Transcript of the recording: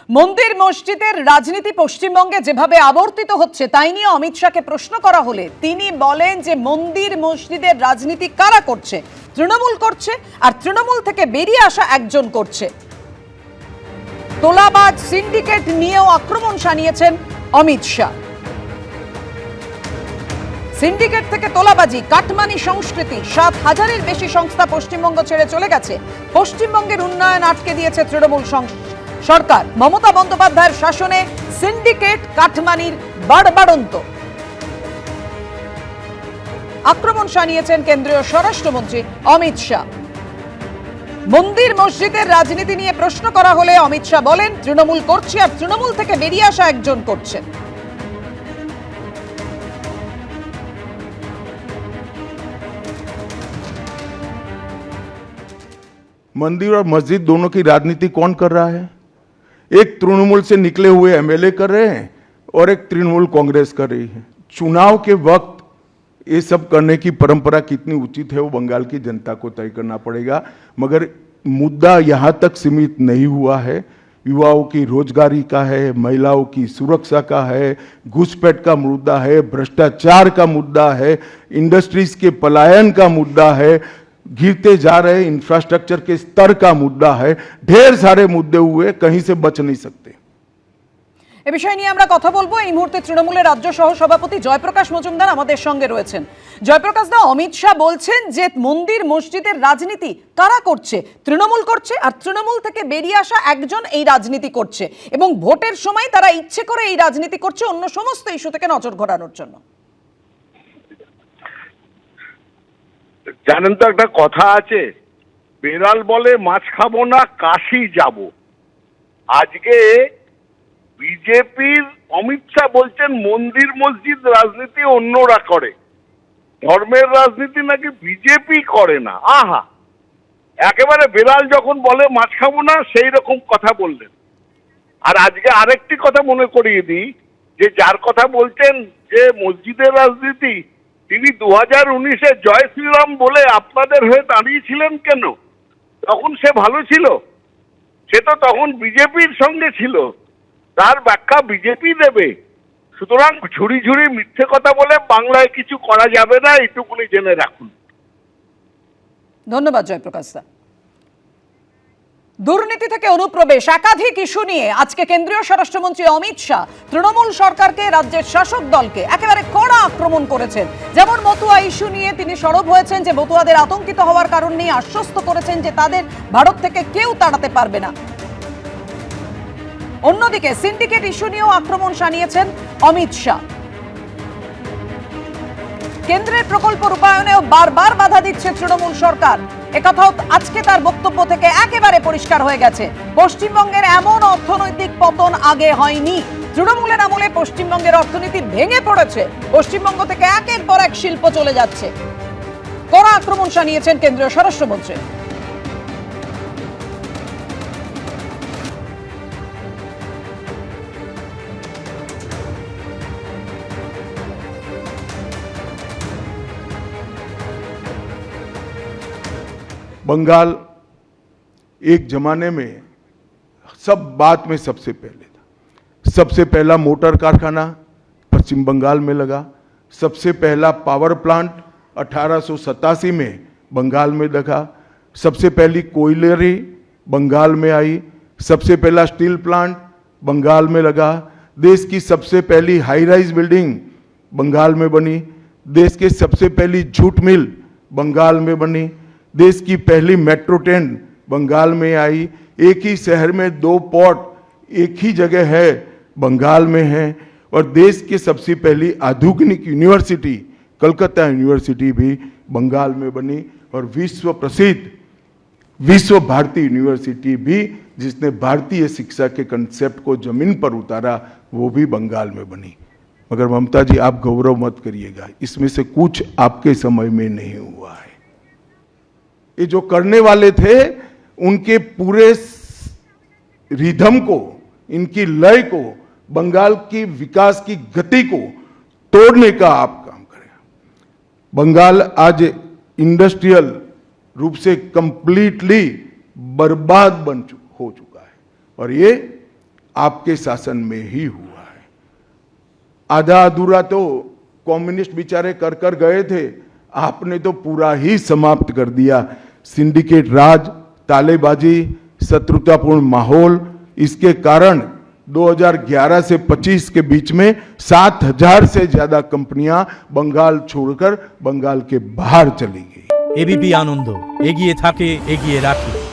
মন্দির মসজিদের রাজনীতি পশ্চিমবঙ্গে যেভাবে আবর্তিত হচ্ছে তাই নিয়ে অমিত শাহকে প্রশ্ন করা হলে তিনি বলেন যে মন্দির মসজিদের রাজনীতি কারা করছে? তৃণমূল করছে, আর তৃণমূল থেকে বেরিয়ে আসা একজন করছে। তোলাবাজ সিন্ডিকেট নিয়েও আক্রমণ শানিয়েছেন অমিত শাহ। সিন্ডিকেট থেকে তোলাবাজি, কাটমানি সংস্কৃতি, ৭,০০০-এর বেশি সংস্থা পশ্চিমবঙ্গ ছেড়ে চলে গেছে। পশ্চিমবঙ্গের উন্নয়ন আটকে দিয়েছে তৃণমূল সরকার। মমতা বন্দ্যোপাধ্যায়ের শাসনে সিন্ডিকেট, কাটমানির বাড়বাড়ন্ত। আক্রমণ শানিয়েছেন কেন্দ্রীয় স্বরাষ্ট্রমন্ত্রী অমিত শাহ। মন্দির মসজিদের রাজনীতি নিয়ে প্রশ্ন করা হলে অমিত শাহ বলেন তৃণমূল করছে, আর তৃণমূল থেকে বেরিয়ে আসা একজন করছেন। मंदिर और मस्जिद दोनों की राजनीति कौन कर रहा है? एक तृणमूल से निकले हुए एमएलए कर रहे हैं और एक तृणमूल कांग्रेस कर रही है। चुनाव के वक्त ये सब करने की परंपरा कितनी उचित है वो बंगाल की जनता को तय करना पड़ेगा, मगर मुद्दा यहाँ तक सीमित नहीं हुआ है। युवाओं की रोजगारी का है, महिलाओं की सुरक्षा का है, घुसपैठ का मुद्दा है, भ्रष्टाचार का मुद्दा है, इंडस्ट्रीज के पलायन का मुद्दा है, गिरते जा रहे इंफ्रास्ट्रक्चर के स्तर का मुद्दा है। ढेर सारे मुद्दे हुए, कहीं से बच नहीं सकते। এ বিষয় নিয়ে আমরা কথা বলবো। এই মুহূর্তে তৃণমূলের রাজ্য সহ সভাপতি জয়প্রকাশ মজুমদার আমাদের সঙ্গে রয়েছেন। জয়প্রকাশ দা, অমিত শাহ বলছেন যে মন্দির মসজিদের রাজনীতি কারা করছে? তৃণমূল করছে, আর তৃণমূল থেকে বেরিয়ে আসা একজন এই রাজনীতি করছে, এবং ভোটের সময় তারা ইচ্ছে করে এই রাজনীতি করছে অন্য সমস্ত ইস্যু থেকে নজর ঘোরানোর জন্য। জানেন তো একটা কথা আছে, বেড়াল বলে মাছ খাবো না, কাশি যাব। আজকে বিজেপির অমিত শাহ বলছেন মন্দির মসজিদ রাজনীতি অন্যরা করে, ধর্মের রাজনীতি নাকি বিজেপি করে না। আহা, একেবারে বেড়াল যখন বলে মাছ খাবো না সেই রকম কথা বললেন। আর আজকে আরেকটি কথা মনে করিয়ে দিই, যে যার কথা বলছেন যে মসজিদের রাজনীতি, তিনি 2019-এ জয় শ্রীরাম বলে আপনাদের হয়ে দাঁড়িয়েছিলেন কেন? তখন সে ভালো ছিল? সে তো তখন বিজেপির সঙ্গে ছিল, তার ব্যাখ্যা বিজেপি দেবে। সুতরাং ঝুড়ি ঝুড়ি মিথ্যে কথা বলে বাংলায় কিছু করা যাবে না, এটুকুনি জেনে রাখুন। ধন্যবাদ জয়প্রকাশ দা। দুর্নীতি থেকে অনুপ্রবেশ, একাধিক ইস্যু নিয়ে আজকে কেন্দ্রীয় স্বরাষ্ট্রমন্ত্রী অমিত শাহ তৃণমূল সরকারকে, রাজ্যের শাসক দলকে একেবারে কড়া আক্রমণ করেছেন। যেমন মতুয়া ইস্যু নিয়ে তিনি সরব হয়েছেন, যে মতুয়াদের আতঙ্কিত হওয়ার কারণ নিয়ে আশ্বস্ত করেছেন যে তাদের ভারত থেকে কেউ তাড়াতে পারবে না। অন্যদিকে সিন্ডিকেট ইস্যু নিয়েও আক্রমণ শানিয়েছেন অমিত শাহ। কেন্দ্রের প্রকল্প রূপায়ণেও বারবার বাধা দিচ্ছে তৃণমূল সরকার, একথাও আজকে তার বক্তব্য থেকে একেবারে পরিষ্কার হয়ে গেছে। পশ্চিমবঙ্গের এমন অর্থনৈতিক পতন আগে হয়নি। তৃণমূলের আমলে পশ্চিমবঙ্গের অর্থনীতি ভেঙে পড়েছে, পশ্চিমবঙ্গ থেকে একের পর এক শিল্প চলে যাচ্ছে। কড়া আক্রমণ শানিয়েছেন কেন্দ্রীয় স্বরাষ্ট্রমন্ত্রী। बंगाल एक जमाने में सब बात में सबसे पहले था। सबसे पहला मोटर कारखाना पश्चिम बंगाल में लगा, सबसे पहला पावर प्लांट 1887 में बंगाल में लगा, सबसे पहली कोयलरी बंगाल में आई, सबसे पहला स्टील प्लांट बंगाल में लगा, देश की सबसे पहली हाई राइज बिल्डिंग बंगाल में बनी, देश की सबसे पहली जूट मिल बंगाल में बनी, देश की पहली मेट्रो ट्रेन बंगाल में आई, एक ही शहर में 2 पोर्ट एक ही जगह है, बंगाल में है, और देश की सबसे पहली आधुनिक यूनिवर्सिटी कलकत्ता यूनिवर्सिटी भी बंगाल में बनी, और विश्व प्रसिद्ध विश्व भारती यूनिवर्सिटी भी, जिसने भारतीय शिक्षा के कंसेप्ट को जमीन पर उतारा, वो भी बंगाल में बनी। मगर ममता जी, आप गौरव मत करिएगा, इसमें से कुछ आपके समय में नहीं हुआ है। ये जो करने वाले थे उनके पूरे रिदम को, इनकी लय को, बंगाल की विकास की गति को तोड़ने का आप काम करें। बंगाल आज इंडस्ट्रियल रूप से कंप्लीटली बर्बाद हो चुका है, और ये आपके शासन में ही हुआ है। आधा अधूरा तो कम्युनिस्ट बेचारे कर कर गए थे, आपने तो पूरा ही समाप्त कर दिया। सिंडिकेट राज, तालेबाजी, शत्रुतापूर्ण माहौल, इसके कारण 2011 से 25 के बीच में 7,000 से ज्यादा कंपनियां बंगाल छोड़कर बंगाल के बाहर चली गई। एबीपी आनंद एगिए थाके एगिए राखे।